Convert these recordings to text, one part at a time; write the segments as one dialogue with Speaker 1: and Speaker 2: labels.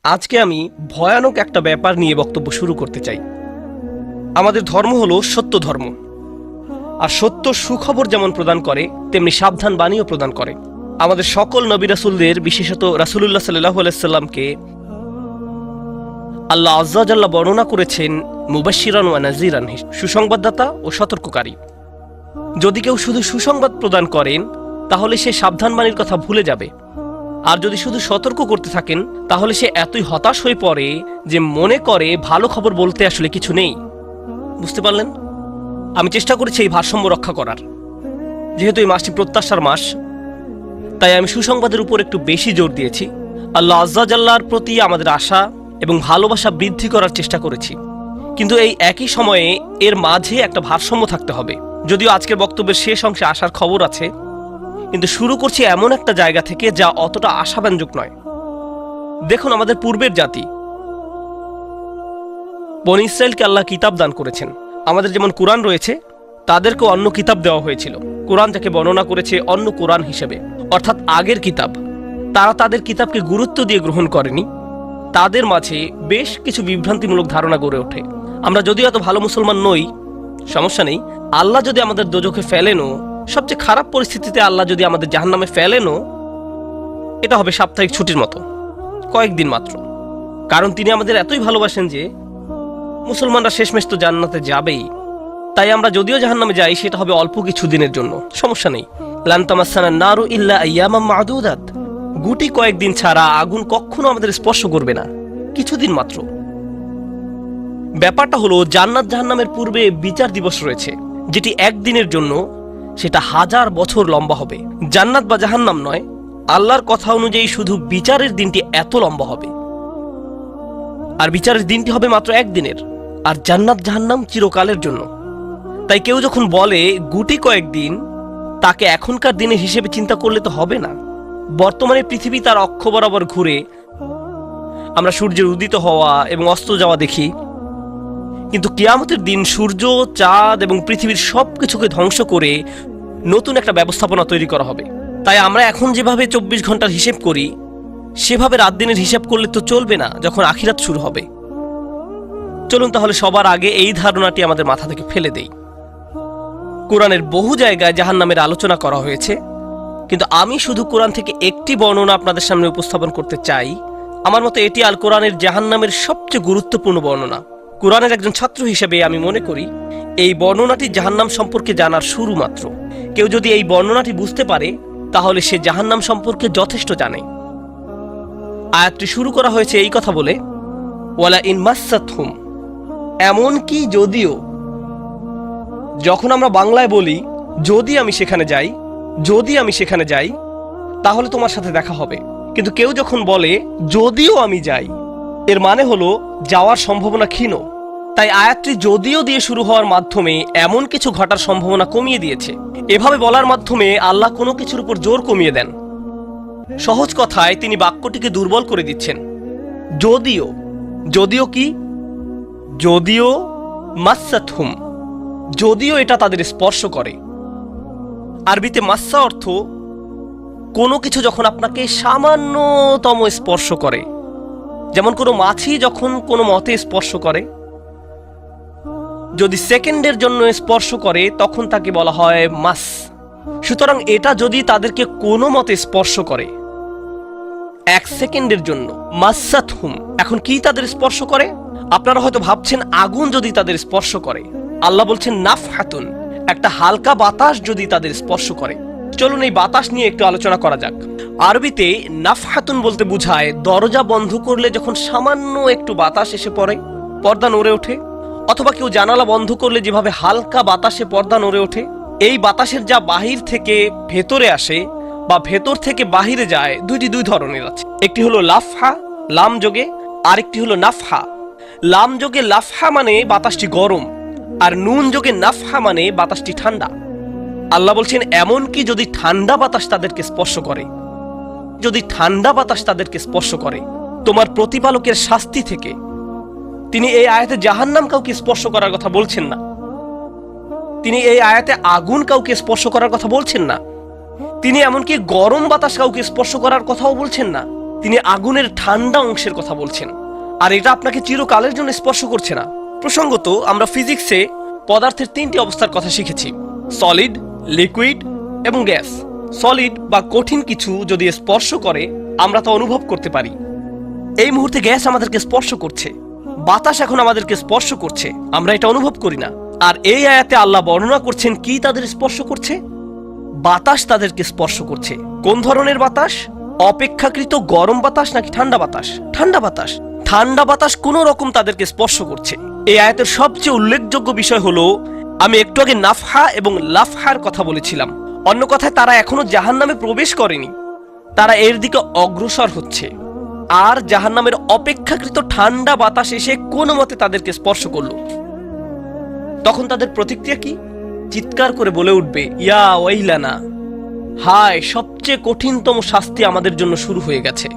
Speaker 1: আজকে আমি ভয়ানক একটা ব্যাপার নিয়ে বক্তব্য শুরু করতে চাই। আমাদের ধর্ম হলো সত্য ধর্ম, আর সত্য সুখবর যেমন প্রদান করে তেমনি সাবধান বাণীও প্রদান করে। আমাদের সকল নবী রাসূলদের, বিশেষত রাসূলুল্লাহ সাল্লাল্লাহু আলাইহি সাল্লামকে আল্লাহ আযজা ওয়া জাল্লা বর্ণনা করেছেন মুবাশশিরান ওয়া নাযিরান, সুসংবাদদাতা ও সতর্ককারী। যদি কেউ শুধু সুসংবাদ প্রদান করেন তাহলে সে সাবধান বাণীর কথা ভুলে যাবে, আর যদি শুধু সতর্ক করতে থাকেন তাহলে সে এতই হতাশ হয়ে পড়ে যে মনে করে ভালো খবর বলতে আসলে কিছু নেই। বুঝতে পারলেন? আমি চেষ্টা করেছি এই ভারসাম্য রক্ষা করার। যেহেতু এই মাসটি প্রত্যাশার মাস, তাই আমি সুসংবাদের উপর একটু বেশি জোর দিয়েছি। আল্লাহ আযজা জাল্লার প্রতি আমাদের আশা এবং ভালোবাসা বৃদ্ধি করার চেষ্টা করেছি, কিন্তু এই একই সময়ে এর মাঝে একটা ভারসাম্য থাকতে হবে। যদিও আজকের বক্তব্যের শেষ অংশে আসার খবর আছে, কিন্তু শুরু করছি এমন একটা জায়গা থেকে যা অতটা আশাব্যঞ্জক নয়। দেখুন, আমাদের পূর্বের জাতি বনী ইসরায়েলকে আল্লাহ কিতাব দান করেছেন। আমাদের যেমন কুরআন রয়েছে, তাদেরকেও অন্য কিতাব দেওয়া হয়েছিল। কুরআন যাকে বর্ণনা করেছে অন্য কুরআন হিসেবে, অর্থাৎ আগের কিতাব। তারা তাদের কিতাবকে গুরুত্ব দিয়ে গ্রহণ করেনি। তাদের মাঝে বেশ কিছু বিভ্রান্তিমূলক ধারণা গড়ে ওঠে। আমরা যদিও এত ভালো মুসলমান নই, সমস্যা নেই। আল্লাহ যদি আমাদের দোজখে ফেলেনও, সবচেয়ে খারাপ পরিস্থিতিতে আল্লাহ যদি আমাদের জাহান্নামে ফেলেনও, এটা হবে সাপ্তাহিক ছুটির মতো, কয়েকদিন মাত্র। কারণ তিনি আমাদের এতই ভালোবাসেন যে মুসলমানরা শেষমেশ তো জান্নাতে যাবেই। তাই আমরা যদিও জাহান্নামে যাই, সেটা হবে অল্প কিছু দিনের জন্য, সমস্যা নেই। লান তামাসসানা নারু ইল্লা আইয়ামাম মা'দুদাত, গুটি কয়েকদিন ছাড়া আগুন কখনো আমাদের স্পর্শ করবে না, কিছুদিন মাত্র। ব্যাপারটা হলো, জান্নাত জাহান্নামের পূর্বে বিচার দিবস রয়েছে, যেটি একদিনের জন্য, সেটা 1000 বছর লম্বা হবে। জান্নাত বা জাহান্নাম নয়, আল্লাহর কথা অনুযায়ী শুধু বিচারের দিনটি এত লম্বা হবে। আর বিচারের দিনটি হবে মাত্র একদিনের, আর জান্নাত জাহান্নাম চিরকালের জন্য। তাই কেউ যখন বলে গুটি কয়েকদিন, তাকে এখনকার দিনের হিসেবে চিন্তা করলে তো হবে না। বর্তমানে পৃথিবী তার অক্ষ বরাবর ঘুরে, আমরা সূর্যের উদিত হওয়া এবং অস্ত যাওয়া দেখি, কিন্তু কিয়ামতের দিন সূর্য, চাঁদ এবং পৃথিবীর সবকিছুকে ধ্বংস করে নতুন একটা ব্যবস্থাপনা তৈরি করা হবে। তাই আমরা এখন যেভাবে 24 ঘন্টার হিসেব করি, সেভাবে রাত দিনের হিসাব করলে তো চলবে না যখন আখিরাত শুরু হবে। চলুন তাহলে সবার আগে এই ধারণাটি আমাদের মাথা থেকে ফেলে দেই। কোরআনের বহু জায়গায় জাহান্নামের আলোচনা করা হয়েছে, কিন্তু আমি শুধু কোরআন থেকে একটি বর্ণনা আপনাদের সামনে উপস্থাপন করতে চাই। আমার মতে এটি আল কোরআনের জাহান্নামের সবচেয়ে গুরুত্বপূর্ণ বর্ণনা। কোরআনের একজন ছাত্র হিসেবে আমি মনে করি এই বর্ণনাটি জাহান্নাম সম্পর্কে জানার শুরু মাত্র। কেউ যদি এই বর্ণনাটি বুঝতে পারে, তাহলে সে জাহান্নাম সম্পর্কে যথেষ্ট জানে। আয়াতটি শুরু করা হয়েছে এই কথা বলে, ওয়ালা ইন মাসসাতহুম, এমনকি যদিও। যখন আমরা বাংলায় বলি যদি আমি সেখানে যাই, যদি আমি সেখানে যাই, তাহলে তোমার সাথে দেখা হবে। কিন্তু কেউ যখন বলে যদিও আমি যাই, এর মানে হলো যাওয়ার সম্ভাবনা ক্ষীণ। তাই আয়াতটি যদিও দিয়ে শুরু হওয়ার মাধ্যমে এমন কিছু ঘটার সম্ভাবনা কমিয়ে দিয়েছে। এভাবে বলার মাধ্যমে আল্লাহ কোনো কিছুর উপর জোর কমিয়ে দেন। সহজ কথায় তিনি বাক্যটিকে দুর্বল করে দিচ্ছেন। যদিও, যদিও কি? যদিও মাসসাতহুম, যদিও এটা তাদের স্পর্শ করে। আরবিতে মাসসা অর্থ কোনো কিছু যখন আপনাকে সামান্যতম স্পর্শ করে, যেমন কোনো মাছি যখন কোনো মতে স্পর্শ করে। যদি সেকেন্ডের জন্য স্পর্শ করে তখন তাকে বলা হয় মাস। সুতরাং এটা যদি তাদেরকে কোনো মতে স্পর্শ করে 1 সেকেন্ডের জন্য, মাসসাতহুম। এখন কি তাদের স্পর্শ করে? আপনারা হয়তো ভাবছেন আগুন যদি তাদের স্পর্শ করে। আল্লাহ বলছেন নাফহাতুন, একটা হালকা বাতাস যদি তাদের স্পর্শ করে। চলুন এই বাতাস নিয়ে একটু আলোচনা করা যাক। আরবিতে নাফহাতুন বলতে বোঝায় দরজা বন্ধ করলে যখন সামান্য একটু বাতাস এসে পড়ে, পর্দা নড়ে ওঠে, অথবা কেউ জানালা বন্ধ করলে যেভাবে হালকা বাতাসে পর্দা নড়ে ওঠে। এই বাতাসের যা বাহির থেকে ভেতরে আসে বা ভেতর থেকে বাহিরে যায়, দুই ধরনের আছে। একটি হলো লাফহা, লাম যোগে, আরেকটি হলো নাফহা। লাম যোগে লাফহা মানে বাতাসটি গরম, আর নুন যোগে নাফহা মানে বাতাসটি ঠান্ডা। আল্লাহ বলছেন এমনকি যদি ঠান্ডা বাতাস তাদেরকে স্পর্শ করে, যদি ঠান্ডা বাতাস তাদেরকে স্পর্শ করে তোমার প্রতিপালকের শাস্তি থেকে। তিনি এই আয়াতে জাহান্নাম কাউকে স্পর্শ করার কথা বলছেন না। তিনি এই আয়াতে আগুন কাউকে স্পর্শ করার কথা বলছেন না। তিনি এমনকি গরম বাতাস কাউকে স্পর্শ করার কথাও বলছেন না। তিনি আগুনের ঠান্ডা অংশের কথা বলছেন, আর এটা আপনাকে চিরকালের জন্য স্পর্শ করছে না। প্রসঙ্গত, আমরা ফিজিক্সে পদার্থের 3টি অবস্থার কথা শিখেছি: সলিড, লিকুইড এবং গ্যাস। সলিড বা কঠিন কিছু যদি স্পর্শ করে আমরা তা অনুভব করতে পারি। এই মুহূর্তে গ্যাস আমাদেরকে স্পর্শ করছে, বাতাস এখন আমাদেরকে স্পর্শ করছে, আমরা এটা অনুভব করি না। আর এই আয়াতে আল্লাহ বর্ণনা করছেন কি তাদের স্পর্শ করছে? বাতাস তাদেরকে স্পর্শ করছে। কোন ধরনের বাতাস? অপেক্ষাকৃত গরম বাতাস নাকি ঠান্ডা বাতাস? ঠান্ডা বাতাস। ঠান্ডা বাতাস কোন রকম তাদেরকে স্পর্শ করছে। এই আয়াতের সবচেয়ে উল্লেখযোগ্য বিষয় হলো, আমি একটু আগে নাফহা এবং লাফহার কথা বলেছিলাম। অন্য কথায়, তারা এখনো জাহান্নামে প্রবেশ করেনি, তারা এর দিকে অগ্রসর হচ্ছে। আর জাহান্নামের অপেক্ষাকৃত ঠান্ডা বাতাস এসে কোনো মতে তাদেরকে স্পর্শ করলো। তখন তাদের প্রতিক্রিয়া কি? চিৎকার করে বলে উঠবে, ইয়া ওয়াইলানা, হায়, সবচেয়ে কঠিনতম শাস্তি আমাদের জন্য শুরু হয়ে গেছে।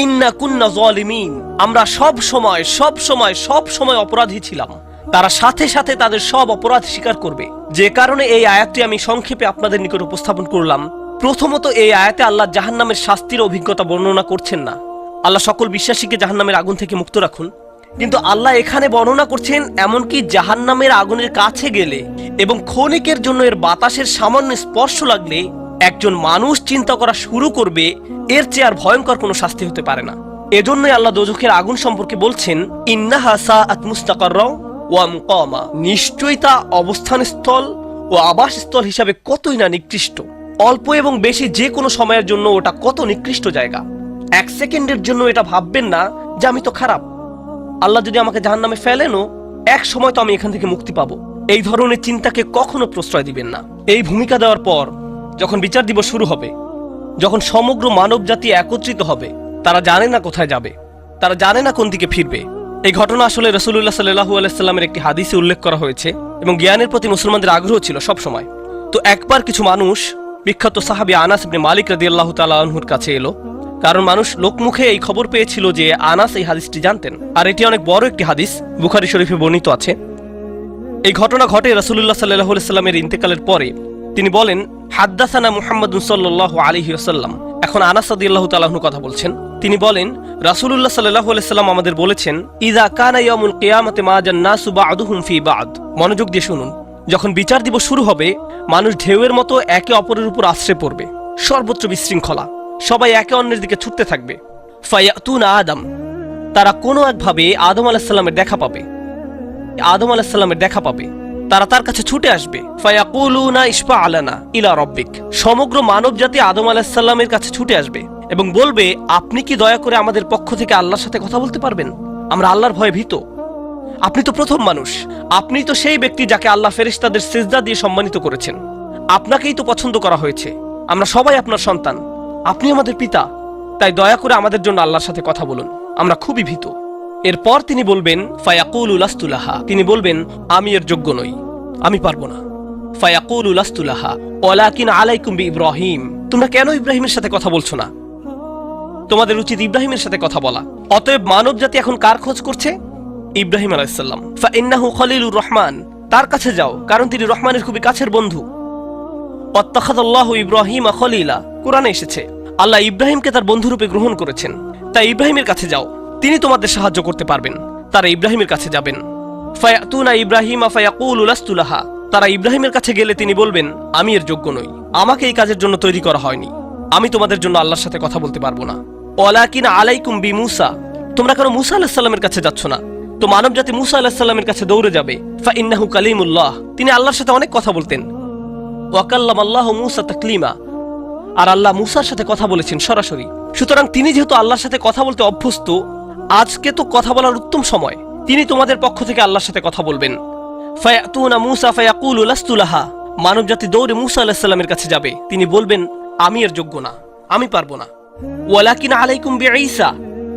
Speaker 1: ইন্না কুন্না যালিমিন, আমরা সব সময় অপরাধী ছিলাম। তারা সাথে সাথে তাদের সব অপরাধ স্বীকার করবে। যে কারণে এই আয়াতটি আমি সংক্ষেপে আপনাদের নিকট উপস্থাপন করলাম। প্রথমত, এই আয়াতে আল্লাহ জাহান্নামের শাস্তির অভিজ্ঞতা বর্ণনা করছেন না। আল্লাহ সকল বিশ্বাসীকে জাহান্নামের আগুন থেকে মুক্ত রাখুন। কিন্তু আল্লাহ এখানে বর্ণনা করছেন এমনকি জাহান্নামের আগুনের কাছে গেলে এবং ক্ষণিকের জন্য এর বাতাসের সামান্য স্পর্শ লাগলে একজন মানুষ চিন্তা করা শুরু করবে এর চেয়ে আর ভয়ঙ্কর কোনো শাস্তি হতে পারে না। এজন্যই আল্লাহ দোজখের আগুন সম্পর্কে বলছেন, ইন্নাহা সাআত মুস্তাকাররা ওয়া মুকামা, নিশ্চয়ই তা অবস্থানস্থল ও আবাসস্থল হিসাবে কতই না নিকৃষ্ট। অল্প এবং বেশি যে কোনো সময়ের জন্য ওটা কত নিকৃষ্ট জায়গা। 1 সেকেন্ডের জন্য এটা ভাববেন না যে আমি তো খারাপ, আল্লাহ যদি আমাকে জাহান্নামে ফেলেনও এক সময় তো আমি এখান থেকে মুক্তি পাবো। এই ধরনের চিন্তাকে কখনো প্রশ্রয় দিবেন না। এই ভূমিকা দেওয়ার পর যখন বিচার দিবস শুরু হবে, যখন সমগ্র মানব জাতি একত্রিত হবে, তারা জানে না কোথায় যাবে, তারা জানে না কোন দিকে ফিরবে। এই ঘটনা আসলে রাসূলুল্লাহ সাল্লাল্লাহু আলাইহি সাল্লামের একটি হাদিসে উল্লেখ করা হয়েছে এবং জ্ঞানের প্রতি মুসলমানদের আগ্রহ ছিল সব সময়। তো একবার কিছু মানুষ বিখ্যাত সাহাবী আনাস ইবনে মালিক রাদিয়াল্লাহু তাআলা আনহুর কাছে এলো, কারণ মানুষ লোকমুখে এই খবর পেয়েছিল যে আনাস এই হাদিসটি জানতেন, আর এটি অনেক বড় একটি হাদিস, বুখারী শরীফে বর্ণিত আছে। এই ঘটনা ঘটে রাসূলুল্লাহ সাল্লাল্লাহু আলাইহি সাল্লামের ইন্তেকালের পরে। তিনি বলেন, হাদ্দাসানা মুহাম্মাদুন সাল্লাল্লাহু আলাইহি ওয়াসাল্লাম। এখন আনাস রাদিয়াল্লাহু তাআলা আনহু কথা বলছেন। তিনি বলেন, রাসূলুল্লাহ সাল্লাল্লাহু আলাইহি সাল্লাম আমাদের বলেছেন, ইযা কানা ইয়াউমুল কিয়ামাতি মা জান্নাসু বা'দুহুম ফি বা'দ। মনোযোগ দিয়ে শুনুন। যখন বিচার দিবস শুরু হবে, মানুষ ঢেউয়ের মতো একে অপরের উপর আশ্রে পড়বে, সর্বোচ্চ বিশৃঙ্খলা, সবাই একে অন্যের দিকে ছুটতে থাকবে। ফায়াতুনা আদম, তারা কোনো একভাবে আদম আলাইহিস সালামের দেখা পাবে, তারা তার কাছে ছুটে আসবে। ফায়াকুলুনা ইশফা আলানা ইলা রাব্বিক, সমগ্র মানব জাতি আদম আলাইহিস সালামের কাছে ছুটে আসবে এবং বলবে, আপনি কি দয়া করে আমাদের পক্ষ থেকে আল্লাহর সাথে কথা বলতে পারবেন? আমরা আল্লাহর ভয়ে ভীত। আপনি তো প্রথম মানুষ, আপনি তো সেই ব্যক্তি যাকে আল্লাহ ফেরেশতাদের সিজদা দিয়ে সম্মানিত করেছেন, আপনাকেই তো পছন্দ করা হয়েছে, আমরা সবাই আপনার সন্তান, আপনি আমাদের পিতা, তাই দয়া করে আমাদের জন্য আল্লাহর সাথে কথা বলুন, আমরা খুবই ভীত। এরপর তিনি বলবেন, ফায়াকুলু লাস্তু লাহা, তিনি বলবেন, আমি এর যোগ্য নই, আমি পারবো না। ফায়াকুলু লাস্তু লাহা ওয়ালাকিন আলাইকুম বিইব্রাহিম, তোমরা কেন ইব্রাহিমের সাথে কথা বলছো না? তোমাদের উচিত ইব্রাহিমের সাথে কথা বলা। অতএব মানব জাতি এখন কার খোঁজ করছে? ইব্রাহিম আলাইহিস সালাম। ফাইন্নাহু খলিলুর রহমান, তার কাছে যাও, কারণ তিনি রহমানের খুবই কাছের বন্ধু। ওয়াত্তাখাযাল্লাহু ইব্রাহিমা খলিলা, কোরআনে এসেছে আল্লাহ ইব্রাহিমকে তার বন্ধুরূপে গ্রহণ করেছেন। তাই ইব্রাহিমের কাছে যাও, তিনি তোমাদের সাহায্য করতে পারবেন। তারা ইব্রাহিমের কাছে যাবেন। ফায়াতুনা ইব্রাহিমা ফায়াকুলু লাস্তু লাহা, তারা ইব্রাহিমের কাছে গেলে তিনি বলবেন, আমি এর যোগ্য নই, আমাকে এই কাজের জন্য তৈরি করা হয়নি, আমি তোমাদের জন্য আল্লাহর সাথে কথা বলতে পারবো না। ওয়ালাকিন আলাইকুম বিমূসা, তোমরা কেন মূসা আলাইহিস সালামের কাছে যাচ্ছ না? তো মানব জাতি মূসা আলাইহিস সালামের কাছে দৌড়ে যাবে। ফাইন্নাহু কালিমুল্লাহ, তিনি আল্লাহর সাথে অনেক কথা বলতেন। ওয়া কাল্লামাল্লাহু মূসা তাকলিমা, আর আল্লাহ মূসার সাথে কথা বলেছেন সরাসরি। সুতরাং তিনি যেহেতু আল্লাহর সাথে কথা বলতে অভ্যস্ত, আজকে তো কথা বলার উত্তম সময়, তিনি তোমাদের পক্ষ থেকে আল্লাহর সাথে কথা বলবেন। ফায়াতুনা মূসা ফায়াকুলু লাস্তু লাহা, মানব জাতি দৌড়ে মূসা আলাইহিস সালামের কাছে যাবে, তিনি বলবেন, আমি এর যোগ্য না, আমি পারবো না। ওয়ালাকিন আলাইকুম বিঈসা,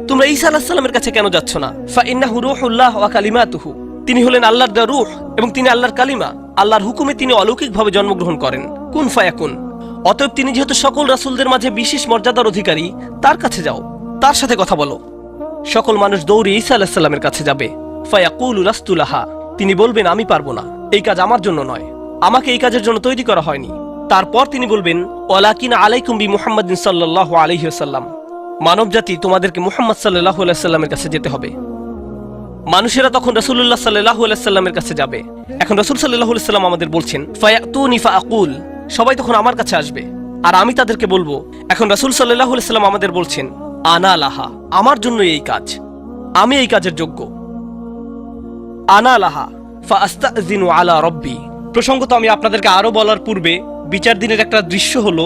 Speaker 1: তোমরা ঈসা আলাইহিস সালামের কাছে কেন যাচ্ছ না? ফাইন্নাহু রূহুল্লাহ ওয়া কালিমাতুহু, তিনি হলেন আল্লাহর দেওয়া রূহ এবং তিনি আল্লাহর কালিমা, আল্লাহর হুকুমে তিনি অলৌকিকভাবে জন্মগ্রহণ করেন। কুন ফায়াকুন, অতএব তিনি যেহেতু সকল রাসূলদের মাঝে বিশেষ মর্যাদার অধিকারী, তার কাছে যাও, তার সাথে কথা বলো। সকল মানুষ দৌড়ে ঈসা আলাইহিস সালামের কাছে যাবে। ফায়াকুলু লাস্তু লাহা, তিনি বলবেন, আমি পারবো না, এই কাজ আমার জন্য নয়, আমাকে এই কাজের জন্য তৈরি করা হয়নি। তারপর তিনি বলবেন, ওয়ালাকিন আলাইকুম বি মুহাম্মাদিন সাল্লাল্লাহু আলাইহি ওয়াসাল্লাম, মানবজাতি তোমাদেরকে মুহাম্মদ সাল্লাল্লাহু আলাইহি সাল্লামের কাছে যেতে হবে। মানুষেরা তখন রাসূলুল্লাহ সাল্লাল্লাহু আলাইহি সাল্লামের কাছে যাবে। এখন রাসূল সাল্লাল্লাহু আলাইহি সাল্লাম আমাদের বলছেন, ফায়াতুনি ফাআকুল, সবাই তখন আমার কাছে আসবে আর আমি তাদেরকে বলবো। এখন রাসূল সাল্লাল্লাহু আলাইহি সাল্লাম আমাদের বলছেন, আনা লাহা, আমার জন্য এই কাজ, আমি এই কাজের যোগ্য। আনা লাহা ফাআস্তাযিনু আলা রাব্বি। প্রসঙ্গত আমি আপনাদেরকে আরো বলার পূর্বে বিচার দিনের একটা দৃশ্য হলো,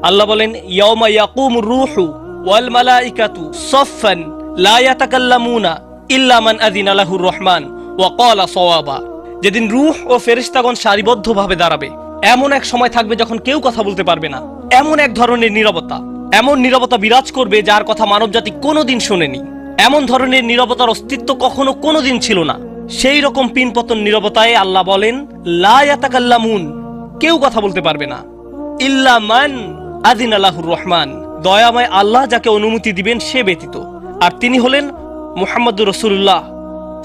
Speaker 1: আল্লাহ বলেন, ইয়াউমা ইয়াকুমুর রূহু ওয়াল মালাইকাতু সাফফান লা ইয়াতাকাল্লামুনা ইল্লা মান আযিনা লাহুর রহমান ওয়া ক্বালা সাওয়াবা। যেদিন রূহ ও ফেরেশতাগণ সারিবদ্ধভাবে দাঁড়াবে, এমন এক সময় থাকবে যখন কেউ কথা বলতে পারবে না। এমন এক ধরনের নীরবতা, এমন নীরবতা বিরাজ করবে যার কথা মানবজাতি কোনোদিন শোনেনি। এমন ধরনের নীরবতার অস্তিত্ব কখনো কোনোদিন ছিল না। সেই রকম পিনপতন নীরবতায় আল্লাহ বলেন, লা ইয়াতাকাল্লামুন, কেউ কথা বলতে পারবে না, ইল্লা মান আযিনা লাহুর রহমান, দয়াময় আল্লাহ যাকে অনুমতি দিবেন সে ব্যতীত। আর তিনি হলেন মুহাম্মদুর রাসূলুল্লাহ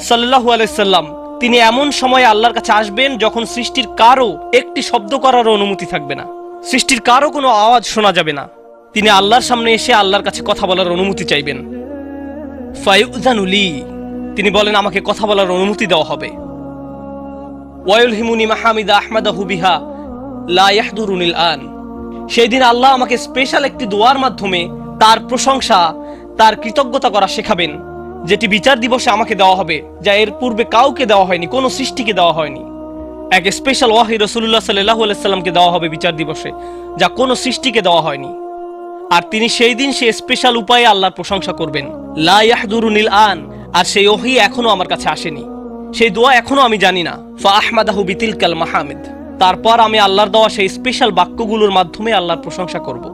Speaker 1: সাল্লাল্লাহু আলাইহি সাল্লাম। তিনি এমন সময় আল্লাহর কাছে আসবেন যখন সৃষ্টির কারো একটি শব্দ করার অনুমতি থাকবে না, সৃষ্টির কারো কোনো আওয়াজ শোনা যাবে না। তিনি আল্লাহর সামনে এসে আল্লাহর কাছে কথা বলার অনুমতি চাইবেন। ফায়ুযানু লি, তিনি বলেন আমাকে কথা বলার অনুমতি দেওয়া হবে। ওয়ায়ুলহিমুনি মাহামিদা আহমাদাহু বিহা লা ইয়াহদুরুনিল আন, সেই দিন আল্লাহ আমাকে স্পেশাল একটি দোয়ার মাধ্যমে তার প্রশংসা, তার কৃতজ্ঞতা করা শেখাবেন, যেটি বিচার দিবসে আমাকে দেওয়া হবে, যা এর পূর্বে কাউকে দেওয়া হয়নি, কোনো সৃষ্টিকে দেওয়া হয়নি। এক স্পেশাল ওয়াহি রাসূলুল্লাহ সাল্লাল্লাহু আলাইহি সাল্লামকে দেওয়া হবে বিচার দিবসে, যা কোনো সৃষ্টিকে দেওয়া হয়নি। আর তিনি সেই দিন সে স্পেশাল উপায়ে আল্লাহর প্রশংসা করবেন, লা ইয়াহদুরুনিল আন, আর সেই ওহী এখনো আমার কাছে আসেনি, সেই দোয়া এখনো আমি জানি না। ফা আহমাদাহু বিতিলকাল মাহামিদ, তারপর আমি আল্লাহর দেওয়া সেই স্পেশাল বাক্যগুলোর মাধ্যমে আল্লাহর প্রশংসা করব।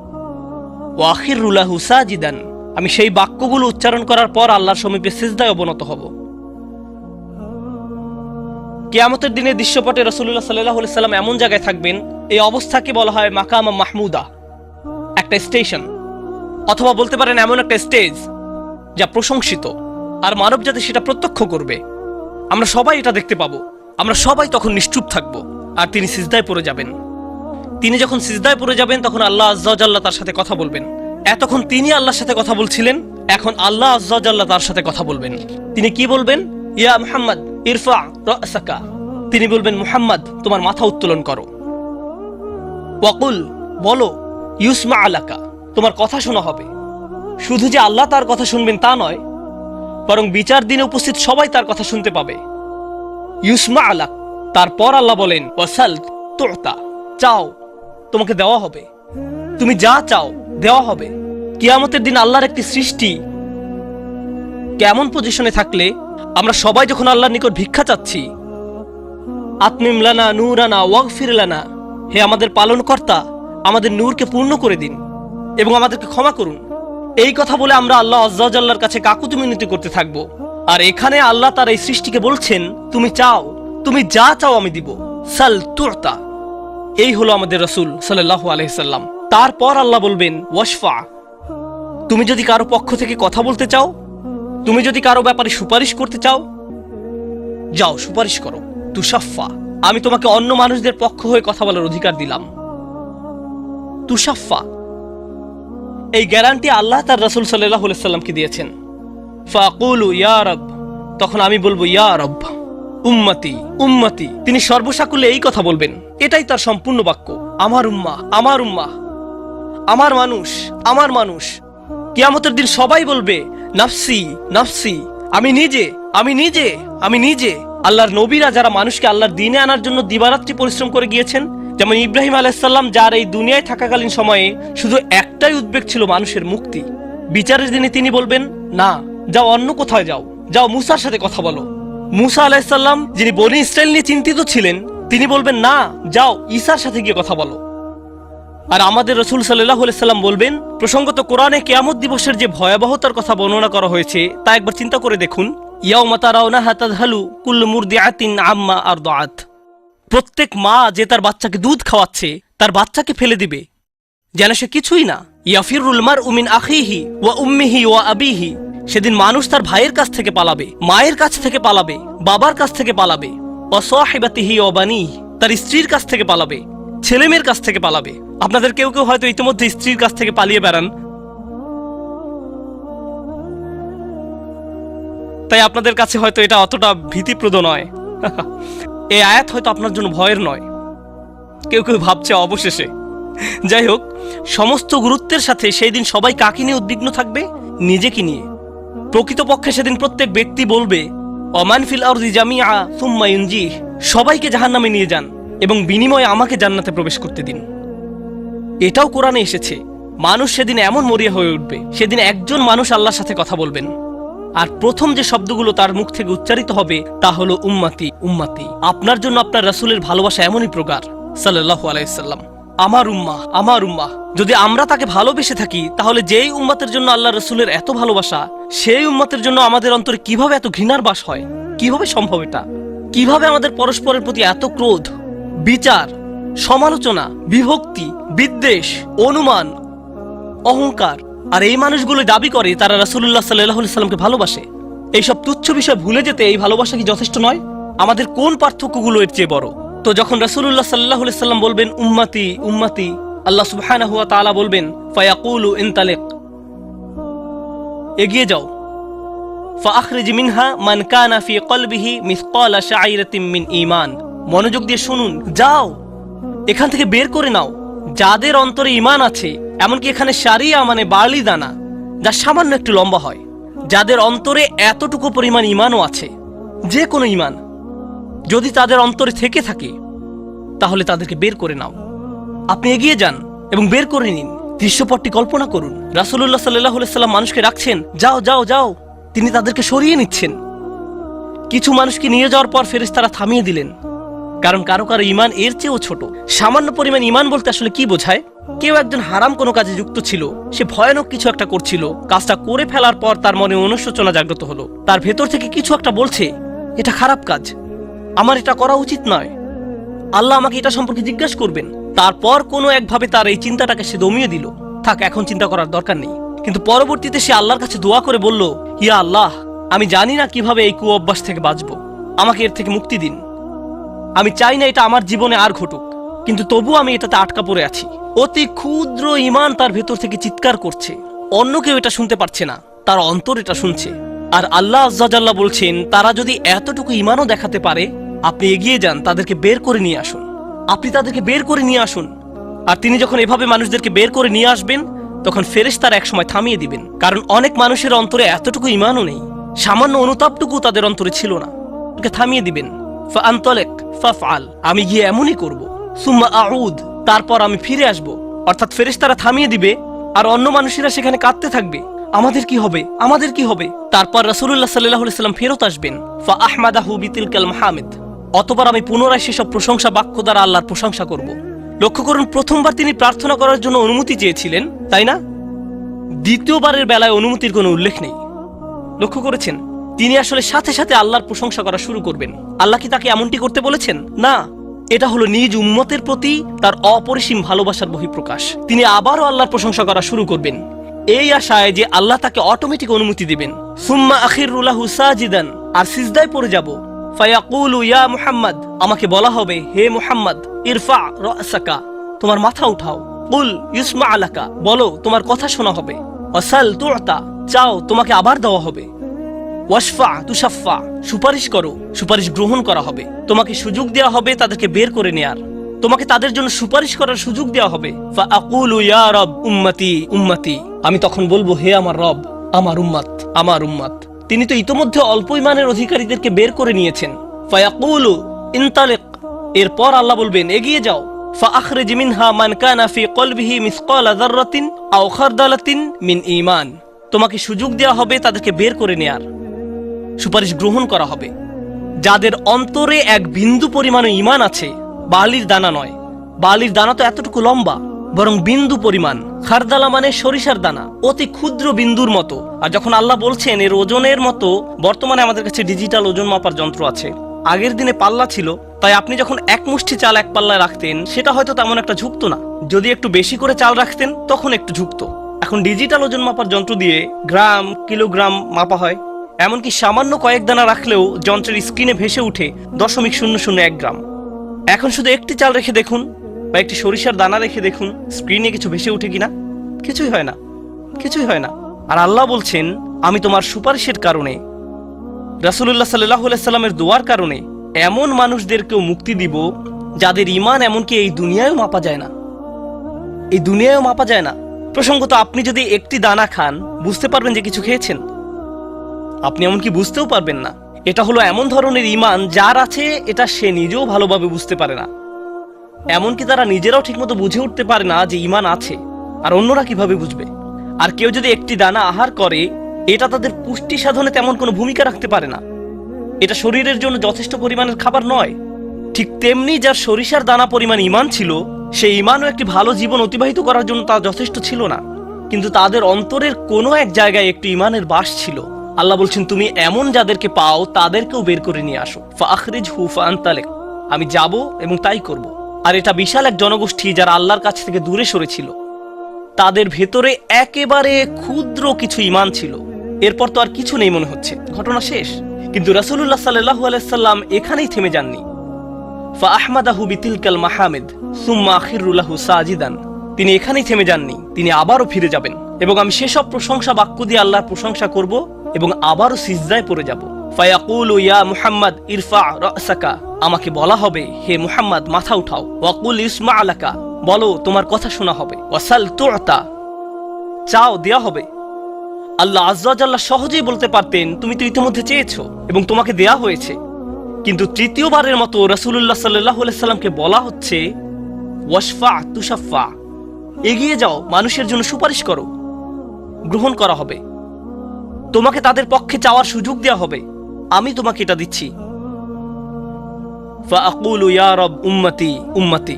Speaker 1: ওয়া আখিরু লাহু সাজিদান, আমি সেই বাক্যগুলো উচ্চারণ করার পর আল্লাহর সমীপে সিজদায় অবনত হব। কিয়ামতের দিনের দৃশ্যপটে রাসূলুল্লাহ সাল্লাল্লাহু আলাইহি সাল্লাম এমন জায়গায় থাকবেন, এই অবস্থাকে বলা হয় মাকাম মাহমুদা, একটা স্টেশন, অথবা বলতে পারেন এমন একটা স্টেজ যা প্রশংসিত, আর মানবজাতি সেটা প্রত্যক্ষ করবে। আমরা সবাই এটা দেখতে পাবো। আমরা সবাই তখন নিশ্চুপ থাকবো আর তিনি সিজদায় পড়ে যাবেন। তিনি যখন সিজদায় পড়ে যাবেন তখন আল্লাহ আযজা ওয়া জাল্লা তার সাথে কথা বলবেন। এতক্ষণ তিনি আল্লাহর সাথে কথা বলছিলেন, এখন আল্লাহ আযজা ওয়া জাল্লা তার সাথে কথা বলবেন। তিনি কি বলবেন? ইয়া মুহাম্মদ ইরফা রাসাকা, তিনি বলবেন মুহাম্মদ তোমার মাথা উত্তোলন করো। ওয়াকুল, বলো, ইউসমা আলাকা, তোমার কথা শোনা হবে। শুধু যে আল্লাহ তার কথা শুনবেন তা নয়, বরং বিচার দিনে উপস্থিত সবাই তার কথা শুনতে পাবে। ইউসমা আলাক, তারপর আল্লাহ বলেন, ওয়াসাল তুতা, চাও তোমাকে দেওয়া হবে, তুমি যা চাও দেওয়া হবে। কিয়ামতের দিন আল্লাহর একটি সৃষ্টি কেমন পজিশনে থাকলে আমরা সবাই যখন আল্লাহর নিকট ভিক্ষা চাচ্ছি, আতমিম লানা নূরানা ওয়াগফির লানা, হে আমাদের পালনকর্তা, আমাদের নূরকে পূর্ণ করে দিন এবং আমাদেরকে ক্ষমা করুন, এই কথা বলে আমরা আল্লাহ আযজা ওয়া জাল্লার কাছে কাকুতি মিনতি করতে থাকব। আর এখানে আল্লাহ তার এই সৃষ্টিকে বলছেন, তুমি চাও, তুমি যা চাও আমি দিব, সাল তুতা। এই হলো আমাদের রাসূল সাল্লাল্লাহু আলাইহি সাল্লাম। তারপর আল্লাহ বলবেন, ওয়াশফা, তুমি যদি কারো পক্ষ থেকে কথা বলতে চাও, তুমি যদি কারো ব্যাপারে সুপারিশ করতে চাও, যাও সুপারিশ করো। তুশাফা, আমি তোমাকে অন্য মানুষদের পক্ষ হয়ে কথা বলার অধিকার দিলাম। তুশাফা, এই গ্যারান্টি আল্লাহ তার রাসূল সাল্লাল্লাহু আলাইহি সাল্লামকে দিয়েছেন। ফাকুলু ইয়া রব, তখন আমি বলবো ইয়া রব, উম্মতি উম্মতি, তিনি সর্বসাকুল্যে এই কথা বলবেন, এটাই তার সম্পূর্ণ বাক্য, আমার উম্মাহ আমার উম্মাহ, আমার মানুষ আমার মানুষ। কিয়ামতের দিন সবাই বলবে, নাফসি নাফসি, আমি নিজে আমি নিজে আমি নিজে। আল্লাহর নবীরা যারা মানুষকে আল্লাহর দ্বীনে আনার জন্য দিবারাত্রি পরিশ্রম করে গিয়েছেন, যেমন ইব্রাহিম আলাইহিস সালাম, যার এই দুনিয়ায় থাকাকালীন সময়ে শুধু একটাই উদ্বেগ ছিল মানুষের মুক্তি, বিচারের দিনে তিনি বলবেন, না, যাও অন্য কোথায় যাও, যাও মুসার সাথে কথা বলো। মুসা আলাইহিস সালাম, যিনি বনি ইসরাইল নিয়ে চিন্তিত ছিলেন, তিনি বলবেন, না, যাও ঈসার সাথে গিয়ে কথা বলো। আর আমাদের রাসূল সাল্লাল্লাহু আলাইহি সাল্লাম বলবেন, প্রসঙ্গত কোরআনে কিয়ামত দিবসের যে ভয়াবহতার কথা বর্ণনা করা হয়েছে তা একবার চিন্তা করে দেখুন। ইয়াউমা তারাউনাহা তাযহালু কুল্লু মুরদিআতিন আম্মা আরদাআত, প্রত্যেক মা যে তার বাচ্চাকে দুধ খাওয়াচ্ছে তার বাচ্চাকে ফেলে দিবে যেন সে কিছুই না। ইয়াফিরুল মারউ মিন আখিহি ওয়া উম্মিহি ওয়া আবিহি, সেদিন মানুষ তার ভাইয়ের কাছ থেকে পালাবে, মায়ের কাছ থেকে পালাবে, বাবার কাছ থেকে পালাবে। ওয়া সাহিবাতিহি ওয়া বানিহি, তার স্ত্রীর কাছ থেকে পালাবে, ছেলেমেয়ের কাছ থেকে পালাবে। আপনাদের কেউ কেউ হয়তো ইতিমধ্যে স্ত্রীর কাছ থেকে পালিয়ে বেড়ান। তাই আপনাদের কাছে হয়তো এটা অতটা ভীতিপ্রদ নয়। এই আয়াত হয়তো আপনার জন্য ভয়ের নয়, কেউ কেউ ভাবছে অবশেষে। যাই হোক, সমস্ত গুরুত্বের সাথে সেই দিন সবাই কাকে নিয়ে উদ্বিগ্ন থাকবে? নিজেকে নিয়ে। প্রকৃতপক্ষে সেদিন প্রত্যেক ব্যক্তি বলবে, ওমান ফিল আরদি জামিআ সুম্মা ইউনজিহ, সবাইকে জাহান্নামে নিয়ে যান এবং বিনিময়ে আমাকে জান্নাতে প্রবেশ করতে দিন। এটাও কোরআনে এসেছে। মানুষ সেদিন এমন মরিয়া হয়ে উঠবে, সেদিন একজন মানুষ আল্লাহর সাথে কথা বলবেন, আর প্রথম যে শব্দগুলো তার মুখ থেকে উচ্চারিত হবে তা হলো উম্মতি উম্মতি। আপনার জন্য আপনার রাসূলের ভালোবাসা এমনই প্রগাঢ় সাল্লাল্লাহু আলাইহি সাল্লাম। আমার উম্মাহ, আমার উম্মাহ। যদি আমরা তাকে ভালোবেসে থাকি, তাহলে যেই উম্মতের জন্য আল্লাহ রাসূলের এত ভালোবাসা, সেই উম্মতের জন্য আমাদের অন্তরে কিভাবে এত ঘৃণার বাস হয়? কিভাবে সম্ভব এটা? কিভাবে আমাদের পরস্পরের প্রতি এত ক্রোধ, বিচার, সমালোচনা, বিভক্তি, বিদ্বেষ, অনুমান, অহংকার? আর এই মানুষগুলো দাবি করে তারা রাসূলুল্লাহ সাল্লাল্লাহু আলাইহি সাল্লামকে ভালোবাসে। এইসব তুচ্ছ বিষয় ভুলে যেতে এই ভালোবাসা কি যথেষ্ট নয়? আমাদের কোন পার্থক্যগুলো এর চেয়ে বড়? তো যখন রাসূলুল্লাহ সাল্লাল্লাহু আলাইহি সাল্লাম বলবেন উম্মতি উম্মতি, আল্লাহ সুবহানাহু ওয়া তাআলা বলবেন ফায়াকুলু ইনতালিক, এগিয়ে যাও। ফাআখরিজ মিনহা মান কানা ফি কলবিহি মিসকালা শাইরাতিন মিন ঈমান, মনোযোগ দিয়ে শুনুন, যাও এখান থেকে বের করে নাও যাদের অন্তরে ঈমান আছে, এমনকি এখানে শারিয়া মানে বার্লি দানা, যা সামান্য একটু লম্বা হয়, যাদের অন্তরে এতটুকু পরিমাণ ঈমানও আছে, যে কোনো ঈমান যদি তাদের অন্তরে থেকে থাকে, তাহলে তাদেরকে বের করে নাও। আপনি এগিয়ে যান এবং বের করে নিন। দৃশ্যপটটি কল্পনা করুন। রাসূলুল্লাহ সাল্লাল্লাহু আলাইহি সাল্লাম মানুষকে রাখছেন, যাও যাও যাও, তিনি তাদেরকে সরিয়ে নিচ্ছেন। কিছু মানুষকে নিয়ে যাওয়ার পর ফেরেশতারা থামিয়ে দিলেন, কারণ কারো কারো ঈমান এর চেয়েও ছোট। সামান্য পরিমাণ ঈমান বলতে আসলে কি বোঝায়? কেউ একজন হারাম কোনো কাজে যুক্ত ছিল, সে ভয়ানক কিছু একটা করছিল, কাজটা করে ফেলার পর তার মনে অনুশোচনা জাগ্রত হলো, তার ভেতর থেকে কিছু একটা বলছে এটা খারাপ কাজ, আমার এটা করা উচিত নয়, আল্লাহ আমাকে এটা সম্পর্কে জিজ্ঞাসা করবেন। তারপর কোনো একভাবে তার এই চিন্তাটাকে সে দমিয়ে দিল, থাক এখন চিন্তা করার দরকার নেই। কিন্তু পরবর্তীতে সে আল্লাহর কাছে দোয়া করে বলল, ইয়া আল্লাহ, আমি জানি না কিভাবে এই কুঅভ্যাস থেকে বাঁচবো, আমাকে এর থেকে মুক্তি দিন। আমি চাই না এটা আমার জীবনে আর ঘটুক, কিন্তু তবু আমি এটাতে আটকা পড়ে আছি। অতি ক্ষুদ্র ঈমান তার ভেতর থেকে চিৎকার করছে, অন্য কেউ এটা শুনতে পারছে না, তার অন্তর এটা শুনছে। আর আল্লাহ আজ্জা জাল্লা বলছেন, তারা যদি এতটুকু ঈমানও দেখাতে পারে, আপনি এগিয়ে যান, তাদেরকে বের করে নিয়ে আসুন। আপনি তাদেরকে বের করে নিয়ে আসুন। আর তিনি যখন এভাবে মানুষদেরকে বের করে নিয়ে আসবেন, তখন ফেরেশতারা একসময় থামিয়ে দিবেন, কারণ অনেক মানুষের অন্তরে এতটুকু ঈমানও নেই, সামান্য অনুতাপটুকু তাদের অন্তরে ছিল না। থামিয়ে দিবেন, ফাআনতালিক ফাফআল, আমি গিয়ে এমনই করব, সুম্মা আউদ, তারপর আমি ফিরে আসব। অর্থাৎ ফেরেশতারা থামিয়ে দিবে, আর অন্য মানুষেরা সেখানে কাঁদতে থাকবে, আমাদের কি হবে, আমাদের কি হবে। তারপর রাসূলুল্লাহ সাল্লাল্লাহু আলাইহি সাল্লাম ফেরত আসবেন, ফাআহমাদাহু বিতিলকাল মাহামিদ, অতঃপর আমি পুনরায় সেসব প্রশংসা বাক্য দ্বারা আল্লাহর প্রশংসা করব। লক্ষ্য করুন, প্রথমবার তিনি প্রার্থনা করার জন্য অনুমতি চেয়েছিলেন, তাই না? দ্বিতীয়বারের বেলায় অনুমতির কোনো উল্লেখ নেই। লক্ষ্য করেছেন, তিনি আসলে সাথে সাথে আল্লাহর প্রশংসা করা শুরু করবেন। আল্লাহ কি তাকে এমনটি করতে বলেছেন? না, এটা হলো নিজ উম্মতের প্রতি তার অপরিসীম ভালোবাসার বহিঃপ্রকাশ। তিনি আবারও আল্লাহর প্রশংসা করা শুরু করবেন, এই আশায় যে আল্লাহ তাকে অটোমেটিক অনুমতি দিবেন। সুম্মা আখিরু লাহু সাজিদান, আর সিজদায় পড়ে যাব। ফায়াকুলু ইয়া মুহাম্মদ, আমাকে বলা হবে, হে মুহাম্মদ, ইরফা রাসাকা, তোমার মাথা উঠাও। কুল ইউসমা লাকা, বলো তোমার কথা শোনা হবে। ওয়াসাল তুতা, চাও তোমাকে আবার দেওয়া হবে। ওয়াশফা তুশাফা, সুপারিশ করো, সুপারিশ গ্রহণ করা হবে। তোমাকে সুযোগ দেওয়া হবে তাদেরকে বের করে নেয়ার, তোমাকে তাদের জন্য সুপারিশ করার সুযোগ দেওয়া হবে। ফাআকুলু ইয়া রব উম্মতি উম্মতি, আমি তখন বলবো, হে আমার রব, আমার উম্মত, আমার উম্মত। তিনি তো ইতোমধ্যে অল্প ঈমানের অধিকারীদেরকে বের করে নিয়েছেন। ফায়াকুলু ইনতালিক, এরপর আল্লাহ বলবেন, এগিয়ে যাও। ফাআখরিজ মিনহা মান কানা ফি কলবিহি মিসকালা যাররাতিন আও খারদালাতিন মিন ঈমান, তোমাকে সুযোগ দেওয়া হবে তাদেরকে বের করে নেয়ার, সুপারিশ গ্রহণ করা হবে। যাদের অন্তরে এক বিন্দু পরিমাণ ঈমান আছে, বালির দানা নয়, বালির দানা তো এতটুকু লম্বা, বরং বিন্দু পরিমাণ। খারদালা মানে সরিষার দানা, অতি ক্ষুদ্র বিন্দুর মতো। আর যখন আল্লাহ বলছেন এর ওজনের মতো, বর্তমানে আমাদের কাছে ডিজিটাল ওজন মাপার যন্ত্র আছে, আগের দিনে পাল্লা ছিল, তাই আপনি যখন এক মুষ্টি চাল এক পাল্লায় রাখতেন, সেটা হয়তো তেমন একটা ঝুঁকতো না। যদি একটু বেশি করে চাল রাখতেন, তখন একটু ঝুঁকতো। এখন ডিজিটাল ওজন মাপার যন্ত্র দিয়ে গ্রাম, কিলোগ্রাম মাপা হয়। এমনকি সামান্য কয়েক দানা রাখলেও যন্ত্রের স্ক্রিনে ভেসে উঠে 0.001 গ্রাম। এখন শুধু একটি চাল রেখে দেখুন, বা একটি সরিষার দানা রেখে দেখুন, স্ক্রিনে কিছু ভেসে উঠে কিনা? কিছুই হয় না, কিছুই হয় না। আর আল্লাহ বলছেন, আমি তোমার সুপারিশের কারণে রাসূলুল্লাহ সাল্লাল্লাহু আলাইহি সাল্লামের দোয়ার কারণে এমন মানুষদেরকেও মুক্তি দিব যাদের ঈমান এমনকি এই দুনিয়ায়ও মাপা যায় না, এই দুনিয়ায়ও মাপা যায় না। প্রসঙ্গত আপনি যদি একটি দানা খান বুঝতে পারবেন যে কিছু খেয়েছেন, আপনি এমনকি বুঝতেও পারবেন না। এটা হলো এমন ধরনের ঈমান যার আছে এটা সে নিজেও ভালোভাবে বুঝতে পারে না, এমনকি তারা নিজেরাও ঠিকমতো বুঝে উঠতে পারে না যে ঈমান আছে, আর অন্যরা কিভাবে বুঝবে। আর কেউ যদি একটি দানা আহার করে এটা তাদের পুষ্টি সাধনে তেমন কোনো ভূমিকা রাখতে পারে না, এটা শরীরের জন্য যথেষ্ট পরিমাণের খাবার নয়। ঠিক তেমনি যার সরিষার দানা পরিমাণ ঈমান ছিল, সেই ঈমানও একটি ভালো জীবন অতিবাহিত করার জন্য তা যথেষ্ট ছিল না, কিন্তু তাদের অন্তরের কোনো এক জায়গায় একটি ঈমানের বাস ছিল। আল্লাহ বলছেন, তুমি এমন যাদেরকে পাও তাদেরকেও বের করে নিয়ে আসো। ফাখরিজহু ফাআনতালিক, আমি যাব এবং তাই করব। আর এটা বিশাল এক জনগোষ্ঠী যারা আল্লাহর কাছ থেকে দূরে সরেছিল, তাদের ভেতরে একেবারে ক্ষুদ্র কিছু ঈমান ছিল। এরপর তো আর কিছু নেই মনে হচ্ছে, ঘটনা শেষ। কিন্তু রাসূলুল্লাহ সাল্লাল্লাহু আলাইহি সাল্লাম এখানেই থেমে যাননি। ফাআহমাদাহু বিতিলকাল মাহামিদ সুম্মা আখিরু লাহু সাজিদান, তিনি এখানেই থেমে যাননি, তিনি আবারও ফিরে যাবেন এবং আমি সেসব প্রশংসা বাক্য দিয়ে আল্লাহর প্রশংসা করব এবং আবারও সিজদায় পড়ে যাব। ফায়াকুলু ইয়া মুহাম্মদ ইরফা রাসাকা, আমাকে বলা হবে হে মুহাম্মদ মাথা উঠাও। ওয়াকুল ইসমা আলাকা, বলো তোমার কথা শোনা হবে। ওয়াসাল তুতা, চাও দেয়া হবে। আল্লাহ আজ্জা ওয়া জাল্লা সহজেই বলতে পারতেন তুমি তো ইতিমধ্যে চেয়েছো এবং তোমাকে দেয়া হয়েছে, কিন্তু তৃতীয়বারের মতো রাসূলুল্লাহ সাল্লাল্লাহু আলাইহি সাল্লামকে বলা হচ্ছে ওয়াশফা তুশাফা, এগিয়ে যাও, মানুষের জন্য সুপারিশ করো, গ্রহণ করা হবে, তোমাকে তাদের পক্ষে চাওয়ার সুযোগ দেওয়া হবে, আমি তোমাকে এটা দিচ্ছি। ফাআকুলু ইয়া রব উম্মতি উম্মতি,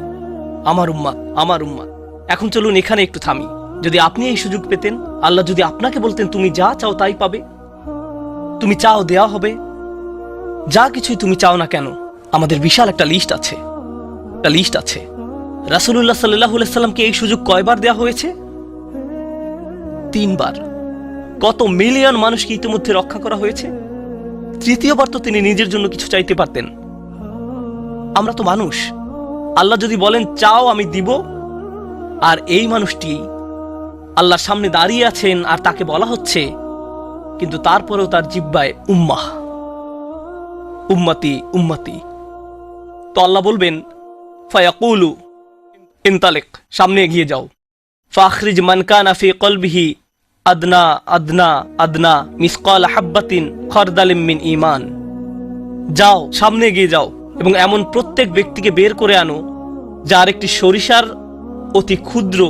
Speaker 1: আমার উম্মাত আমার উম্মাত। এখন চলুন এখানে একটু থামি। যদি আপনি এই সুযোগ পেতেন, আল্লাহ যদি আপনাকে বলতেন তুমি যা চাও তাই পাবে, তুমি চাও দেয়া হবে, যা কিছুই তুমি চাও না কেন, আমাদের বিশাল একটা লিস্ট আছে, একটা লিস্ট আছে। রাসূলুল্লাহ সাল্লাল্লাহু আলাইহি সাল্লামকে এই সুযোগ কয়বার দেয়া হয়েছে? 3 বার। কত মিলিয়ন মানুষকে ইতিমধ্যে রক্ষা করা হয়েছে। তৃতীয়বার তো তিনি নিজের জন্য কিছু চাইতে পারতেন। আমরা তো মানুষ, আল্লাহ যদি বলেন চাও আমি দিব, আর এই মানুষটি আল্লাহর সামনে দাঁড়িয়ে আছেন আর তাকে বলা হচ্ছে, কিন্তু তারপরেও তার জিহ্বায় উম্মাহ উম্মতি উম্মতি। তো আল্লাহ বলবেন ফায়াকুলু ইনতালিক, সামনে এগিয়ে যাও। ফাখরিজ মান কানা ফি কলবিহি আদনা আদনা আদনা মিসকাল হাব্বাতিন খারদালিম মিন ঈমান, যাও সামনে এগিয়ে যাও এবং এমন প্রত্যেক ব্যক্তিকে বের করে আনো যার একটি সরিষার অতি ক্ষুদ্র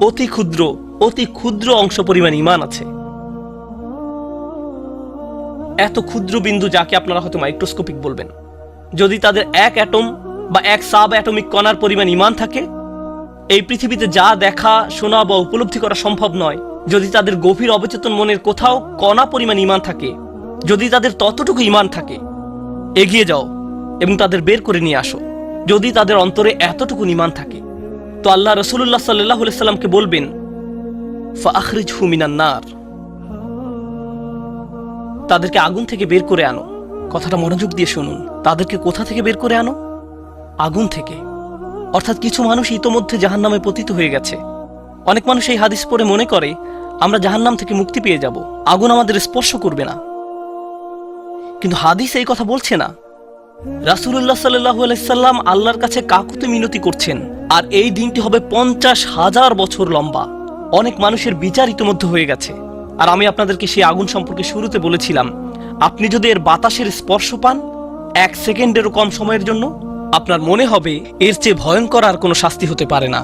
Speaker 1: অতি ক্ষুদ্র অতি ক্ষুদ্র অংশ পরিমাণ ঈমান আছে। এত ক্ষুদ্র বিন্দু যাকে আপনারা হয়তো মাইক্রোস্কোপিক বলবেন, যদি তাদের এক অ্যাটম বা এক সাব অ্যাটমিক কণার পরিমাণ ঈমান থাকে, এই পৃথিবীতে যা দেখা শোনা বা উপলব্ধি করা সম্ভব নয়, যদি তাদের গভীর অবচেতন মনের কোথাও কণা পরিমাণ ঈমান থাকে, যদি তাদের ততটুকু ঈমান থাকে, এগিয়ে যাও এবং তাদের বের করে নিয়ে আসো। যদি তাদের অন্তরে এতটুকু ঈমান থাকে, তো আল্লাহ রাসূলুল্লাহ সাল্লাল্লাহু আলাইহি সাল্লামকে বলবেন ফাআখরিজহু মিনান নার, তাদেরকে আগুন থেকে বের করে আনো। কথাটা মনোযোগ দিয়ে শুনুন, তাদেরকে কোথা থেকে বের করে আনো? আগুন থেকে। অর্থাৎ কিছু মানুষ ইতোমধ্যে জাহান্নামে পতিত হয়ে গেছে। অনেক মানুষ এই হাদিস পড়ে মনে করে আমরা জাহান্নাম থেকে মুক্তি পেয়ে যাব, আগুন আমাদের স্পর্শ করবে না। কিন্তু হাদিস এই কথা বলছে না। রাসূলুল্লাহ সাল্লাল্লাহু আলাইহি সাল্লাম আল্লাহর কাছে কাকুতি মিনতি করছেন, আর এই দিনটি হবে 50,000 বছর লম্বা। অনেক মানুষের বিচার ইতোমধ্যে হয়ে গেছে। আর আমি আপনাদেরকে সেই আগুন সম্পর্কে শুরুতে বলেছিলাম, আপনি যদি এর বাতাসের স্পর্শ পান 1 সেকেন্ডেরও কম সময়ের জন্য, আপনার মনে হবে এর চেয়ে ভয়ঙ্কর আর কোনো শাস্তি হতে পারে না।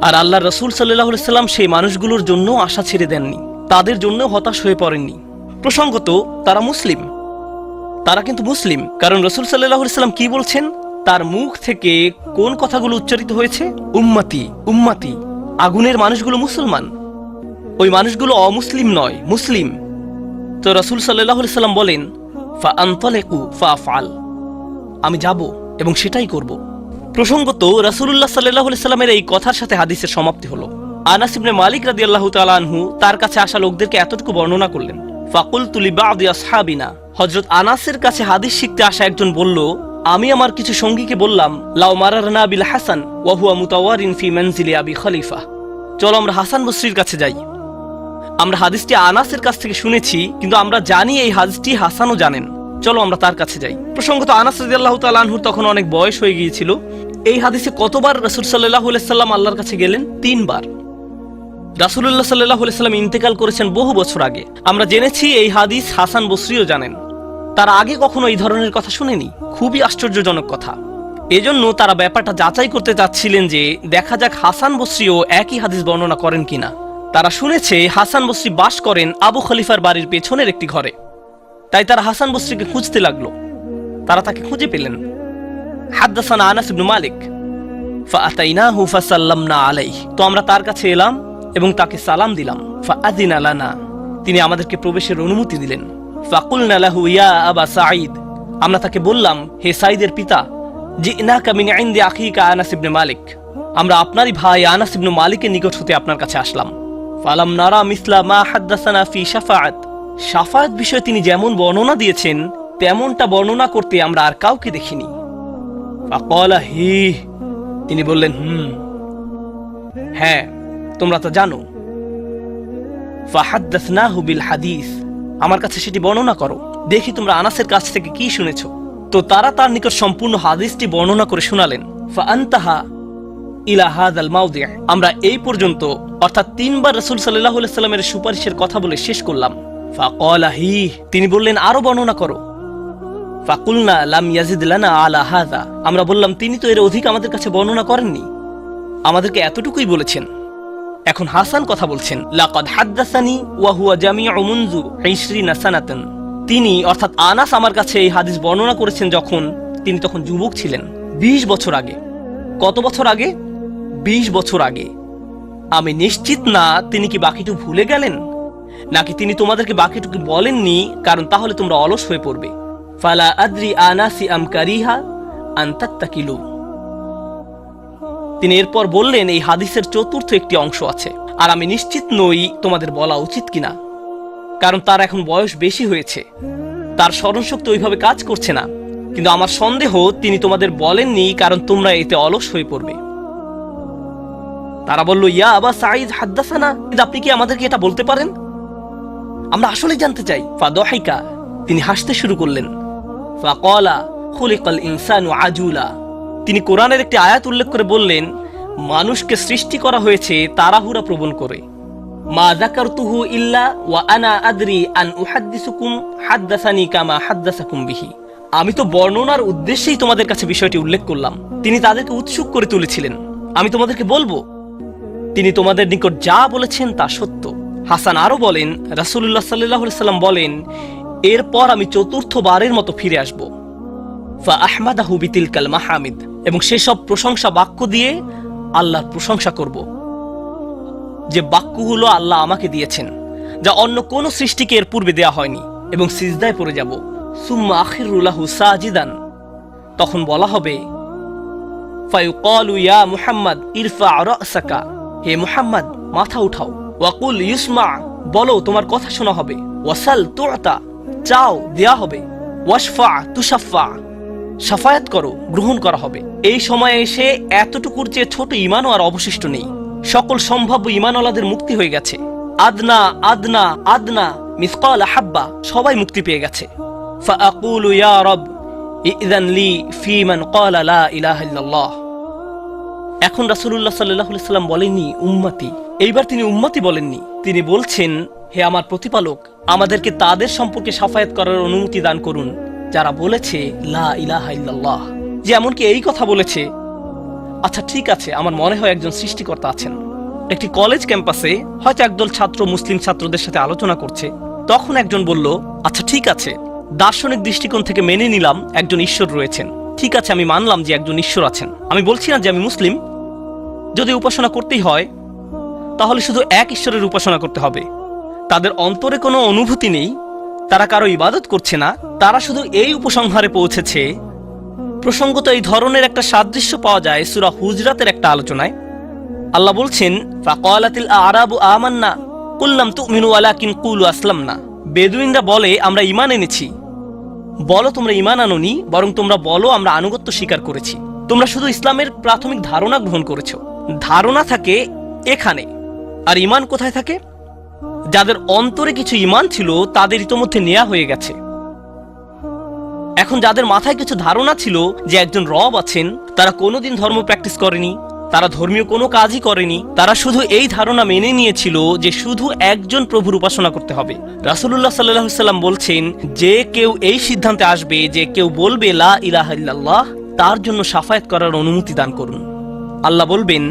Speaker 1: আর আল্লাহ রাসূল সাল্লাল্লাহু আলাইহি সাল্লাম সেই মানুষগুলোর জন্য আশা ছেড়ে দেননি, তাদের জন্য হতাশ হয়ে পড়েননি। প্রসঙ্গত তারা মুসলিম, তারা কিন্তু মুসলিম, কারণ রাসূল সাল্লাল্লাহু আলাইহি সাল্লাম কি বলছেন, তার মুখ থেকে কোন কথাগুলো উচ্চারিত হয়েছে? উম্মতি উম্মতি। আগুনের মানুষগুলো মুসলমান, ওই মানুষগুলো অমুসলিম নয়, মুসলিম। তো রাসূল সাল্লাল্লাহু আলাইহি সাল্লাম বলেন ফাআনতালিকু ফাআফআল, আমি যাব এবং সেটাই করব। প্রসঙ্গত রাসূলুল্লাহ সাল্লাল্লাহু আলাইহি সাল্লামের এই কথার সাথে হাদিসের সমাপ্তি হলো। আনাস ইবনে মালিক রাদিয়াল্লাহু তাআলা আনহু তার কাছে আসা লোকদেরকে এতটুকু বর্ণনা করলেন। ফাকুলতু লিবাদি আসহাবিনা, হযরত আনাসের কাছে হাদিস শিখতে আসা একজন বলল, আমি আমার কিছু সঙ্গীকে বললাম, লাউ মারারনা বিল হাসান ওয়া হুয়া মুতাওয়ারিন ফি মানজিলি আবি খলিফা, চলো আমরা হাসান বসরির কাছে যাই। আমরা হাদিসটি আনাসের কাছ থেকে শুনেছি, কিন্তু আমরা জানি এই হাদিসটি হাসানও জানেন। চলো আমরা তার কাছে যাই। প্রসঙ্গত আনাস রাদিয়াল্লাহু তাআলা আনহুর তখন অনেক বয়স হয়ে গিয়েছিল। এই হাদিসে কতবার রাসূল সাল্লাল্লাহু আলাইহি সাল্লাম আল্লাহর কাছে গেলেন? 3 বার। রাসূলুল্লাহ সাল্লাল্লাহু আলাইহি সাল্লাম ইন্তেকাল করেছেন বহু বছর আগে। আমরা জেনেছি এই হাদিস হাসান বসরিও জানেন। তারা আগে কখনো এই ধরনের কথা শুনেনি। খুবই আশ্চর্যজনক কথা। এজন্য তারা ব্যাপারটা যাচাই করতে চাচ্ছিলেন যে দেখা যাক হাসান বসরিও একই হাদিস বর্ণনা করেন কিনা। তারা শুনেছে হাসান বসরি বাস করেন আবু খলিফার বাড়ির পেছনের একটি ঘরে। তাই তারা হাসান বসরিকে খুঁজতে লাগলো। তারা তাকে খুঁজে পেলেন। হাদ্দাসানা আনাস ইবনে মালিক ফাআতাইনাহু ফাসাল্লামনা আলাইহি। তো আমরা তার কাছে এলাম এবং তাকে সালাম দিলাম। ফাআযিনা লানা, তিনি আমাদেরকে প্রবেশের অনুমতি দিলেন। ফাকুলনা লাহু ইয়া আবা সাঈদ, আমরা তাকে বললাম, হে সাঈদের পিতা, জিনাকা মিন ইনদি আখিকা আনাস ইবনে মালিক, আমরা আপনারই ভাই আনাস ইবনে মালিকের নিকট হতে আপনার কাছে আসলাম। ফালাম নারা মিসলা মা হাদ্দাসানা ফি শাফাআত, শাফাআত বিষয়ে তিনি যেমন বর্ণনা দিয়েছেন তেমনটা বর্ণনা করতে আমরা আর কাউকে দেখিনি। ফাকালা হি, তিনি বললেন হ্যাঁ তোমরা তো জানো। ফাহাদ্দাসনাহু বিল হাদিস, আমার কাছে সেটি বর্ণনা করো, দেখি তোমরা আনাসের কাছ থেকে কি শুনেছো। তো তারা তার নিকট সম্পূর্ণ হাদিসটি বর্ণনা করে শোনালেন। ফাআনতাহা ইলা হাযাল মাওদি', আমরা এই পর্যন্ত অর্থাৎ 3 বার রাসূল সাল্লাল্লাহু আলাইহি সাল্লামের সুপারিশের কথা বলে শেষ করলাম। ফাকালা হি, তিনি বললেন আরো বর্ণনা করো। ফাকুলনা লাম ইয়াজিদ লানা আলা হাযা, আমরা বললাম তিনি তো এর অধিক আমাদের কাছে বর্ণনা করেননি, আমাদেরকে এতটুকুই বলেছেন। এখন হাসান কথা বলছেন, লাকাদ হাদ্দাসানি ওয়া হুয়া জামিউ মুনযু 20 সানাতান, তিনি অর্থাৎ আনাস আমার কাছে এই হাদিস বর্ণনা করেছেন যখন তিনি তখন যুবক ছিলেন, 20 বছর আগে। কত বছর আগে? 20 বছর আগে। আমি নিশ্চিত না তিনি কি বাকিটুকু ভুলে গেলেন, নাকি তিনি তোমাদেরকে বাকিটুকু বলেননি কারণ তাহলে তোমরা অলস হয়ে পড়বে। ফালা আদ্রি আনাসি আম কারিহা আন তাত্তাকিলু, তিনি এরপর বললেন এই হাদিসের চতুর্থ একটি অংশ আছে, আর আমি নিশ্চিত নই তোমাদের বলা উচিত কিনা, কারণ তার এখন বয়স বেশি হয়েছে, তার স্মরণশক্তি ওইভাবে কাজ করছে না। কিন্তু আমার সন্দেহ তিনি তোমাদের বলেননি কারণ তোমরা এতে অলস হয়ে পড়বে। তারা বলল, ইয়া আবা সাঈদ হাদ্দাসানা, আপনি কি আমাদেরকে এটা বলতে পারেন? আমরা আসলেই জানতে চাই। ফাদহিকা, তিনি হাসতে শুরু করলেন। ফাকালা খুলিকাল ইনসানু আজুলা, তিনি কোরআনের একটি আয়াত উল্লেখ করে বললেন, মানুষকে সৃষ্টি করা হয়েছে তাড়াহুড়া প্রবণ করে। মা যাকারতুহু ইল্লা ওয়া আনা আদরি আন উহাদ্দিসুকুম হাদ্দাসানি কামা হাদ্দাসাকুম বিহি, আমি তো বর্ণনার উদ্দেশ্যেই তোমাদের কাছে বিষয়টি উল্লেখ করলাম। তিনি তাদেরকে উৎসুক করে তুলেছিলেন, আমি তোমাদেরকে বলবো তিনি তোমাদের নিকট যা বলেছেন তা সত্য। হাসান আরো বলেন, রাসূলুল্লাহ সাল্লাল্লাহু আলাইহি সাল্লাম বলেন, এরপর আমি চতুর্থবারের মতো ফিরে আসব। ফা আহমাদাহু বিতিলকাল মাহামিদ, এবং সেসব প্রশংসা বাক্য দিয়ে আল্লাহর প্রশংসা করব, যে বাক্যগুলো আল্লাহ আমাকে দিয়েছেন, যা অন্য কোন সৃষ্টিকে এর পূর্বে দেয়া হয়নি, এবং সিজদায় পড়ে যাব। সুম্মা আখিরু লাহু সাজিদান, তখন বলা হবে, ফায়ুকালু ইয়া মুহাম্মদ ইরফা রাসাকা, হে মুহাম্মদ মাথা উঠাও। ওয়াকুল ইউসমা, বলো তোমার কথা শোনা হবে। ওয়াসাল তুআতা, চাও দেয়া হবে। ওয়াশফা তুশাফা, শাফায়াত করো গ্রহণ করা হবে। এই সময়ে এসে এতটুকুর চেয়ে ছোট ঈমানও আর অবশিষ্ট নেই। সকল সম্ভাব্য ঈমানওয়ালাদের মুক্তি হয়ে গেছে। আদনা আদনা আদনা মিসকাল হাব্বা, সবাই মুক্তি পেয়ে গেছে। ফাআকুলু ইয়া রব ইযান লি ফি মান ক্বালা লা ইলাহা ইল্লাল্লাহ। এখন রাসূলুল্লাহ সাল্লাল্লাহু আলাইহি সাল্লাম বলেননি উম্মতি, এইবার তিনি উম্মতি বলেননি, তিনি বলছেন, হে আমার প্রতিপালক, আমাদেরকে তাদের সম্পর্কে শাফায়াত করার অনুমতি দান করুন যারা বলেছে লা ইলাহা ইল্লাল্লাহ। যে এমনকি এই কথা বলেছে, আচ্ছা ঠিক আছে, আমার মনে হয় একজন সৃষ্টিকর্তা আছেন। একটি কলেজ ক্যাম্পাসে হয়তো একদল ছাত্র মুসলিম ছাত্রদের সাথে আলোচনা করছে, তখন একজন বলল, আচ্ছা ঠিক আছে, দার্শনিক দৃষ্টিকোণ থেকে মেনে নিলাম একজন ঈশ্বর রয়েছেন, ঠিক আছে আমি মানলাম যে একজন ঈশ্বর আছেন। আমি বলছি না যে আমি মুসলিম, যদি উপাসনা করতেই হয় তাহলে শুধু এক ঈশ্বরের উপাসনা করতে হবে। তাদের অন্তরে কোনো অনুভূতি নেই, তারা কারো ইবাদত করছে না, তারা শুধু এই উপসংহারে পৌঁছেছে। প্রসঙ্গত এই ধরনের একটা সাদৃশ্য পাওয়া যায় সূরা হুজরাতের একটা আলোচনায়। আল্লাহ বলছেন, ফাকালাতিল আরাবু আমান্না কুল লাম তুমিনু ওয়ালাকিন কুলু আসলামনা, বেদুইনরা বলে আমরা ঈমান এনেছি, বলো তোমরা ঈমান আনোনি, বরং তোমরা বলো আমরা আনুগত্য স্বীকার করেছি। তোমরা শুধু ইসলামের প্রাথমিক ধারণা গ্রহণ করেছো। ধারণা থাকে এখানে, আর ঈমান কোথায় থাকে? যাদের অন্তরে কিছু ঈমান ছিল তাদের ইতোমধ্যে নেয়া হয়ে গেছে। এখন যাদের মাথায় কিছু ধারণা ছিল যে একজন রব আছেন, তারা কোনোদিন ধর্ম প্র্যাকটিস করেনি, তারা ধর্মীয় কোনো কাজই করেনি, তারা শুধু এই ধারণা মেনে নিয়েছিল যে শুধু একজন প্রভুর উপাসনা করতে হবে। রাসূলুল্লাহ সাল্লাল্লাহু আলাইহি সাল্লাম বলছেন, যে কেউ এই সিদ্ধান্তে আসবে যে কেউ বলবে লা ইলাহা ইল্লাল্লাহ, তার জন্য শাফায়াত করার অনুমতি দান করুন। আল্লাহ বলবেন,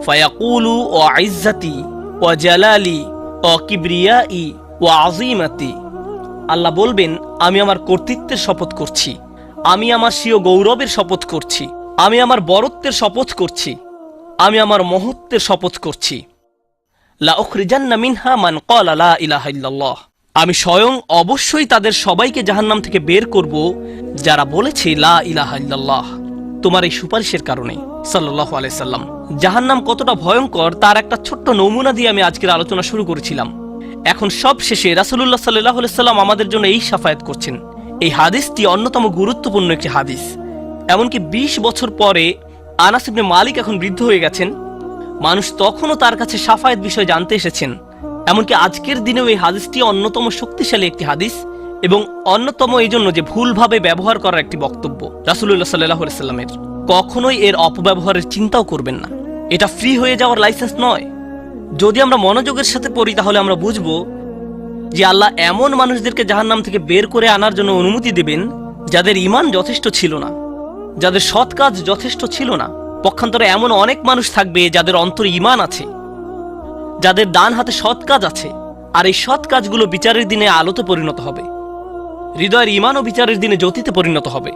Speaker 1: ফায়াকুলু ওয়া ইজ্জাতি ওয়া জালালি ওয়া কিবরিয়াই ওয়া আযীমাতি। আল্লাহ বলবেন, আমি আমার কর্তৃত্বের শপথ করছি, আমি আমার স্বীয় গৌরবের শপথ করছি, আমি আমার বরত্বের শপথ করছি, আমি আমার মহত্বের শপথ করছি। লা উখরিজান্না মিনহা মান ক্বালা লা ইলাহা ইল্লাল্লাহ। আমি স্বয়ং অবশ্যই তাদের সবাইকে জাহান্নাম থেকে বের করব যারা বলেছে লা ইলাহা ইল্লাল্লাহ, তোমার এই সুপারিশের কারণে। সাল্লাল্লাহু আলাইহি সাল্লাম। জাহান্নাম কতটা ভয়ঙ্কর তার একটা ছোট্ট নমুনা দিয়ে আমি আজকের আলোচনা শুরু করেছিলাম। এখন সব শেষে রাসূলুল্লাহ সাল্লাল্লাহু আলাইহি সাল্লাম আমাদের জন্য এই শাফায়াত করছেন। এই হাদিসটি অন্যতম গুরুত্বপূর্ণ একটি হাদিস। এমনকি 20 বছর পরে আনাস ইবনে মালিক এখন বৃদ্ধ হয়ে গেছেন, মানুষ তখনও তার কাছে শাফায়াত বিষয় জানতে এসেছেন। এমনকি আজকের দিনেও এই হাদিসটি অন্যতম শক্তিশালী একটি হাদিস, এবং অন্যতম এই জন্য যে ভুলভাবে ব্যবহার করার একটি বক্তব্য রাসূলুল্লাহ সাল্লাল্লাহু আলাইহি সাল্লামের। কখনোই এর অপব্যবহারের চিন্তাও করবেন না। এটা ফ্রি হয়ে যাওয়ার লাইসেন্স নয়। যদি আমরা মনোযোগের সাথে পড়ি তাহলে আমরা বুঝব যে আল্লাহ এমন মানুষদেরকে জাহান্নাম থেকে বের করে আনার জন্য অনুমতি দেবেন যাদের ঈমান যথেষ্ট ছিল না, যাদের সৎ কাজ যথেষ্ট ছিল না। পক্ষান্তরে এমন অনেক মানুষ থাকবে যাদের অন্তরে ঈমান আছে, যাদের ডান হাতে সৎ কাজ আছে, আর এই সৎ কাজগুলো বিচারের দিনে আলোতে পরিণত হবে। হৃদয়ের ঈমান ও বিচারের দিনে জ্যোতিতে পরিণত হবে।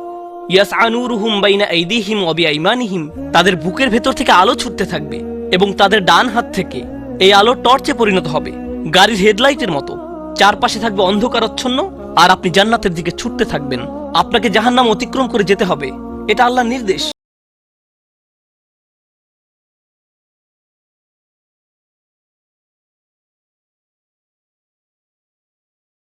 Speaker 1: ইয়াসআ নূরুহুম বাইনা আইদিহিম ওয়া বিআইমানিহিম। তাদের বুকের ভেতর থেকে আলো ছুটতে থাকবে এবং তাদের ডান হাত থেকে এই আলো টর্চে পরিণত হবে, গাড়ির হেডলাইটের মতো। চারপাশে থাকবে অন্ধকারাচ্ছন্ন, আর আপনি জান্নাতের দিকে ছুটতে থাকবেন। আপনাকে জাহান্নাম অতিক্রম করে যেতে হবে, এটা আল্লাহর নির্দেশ।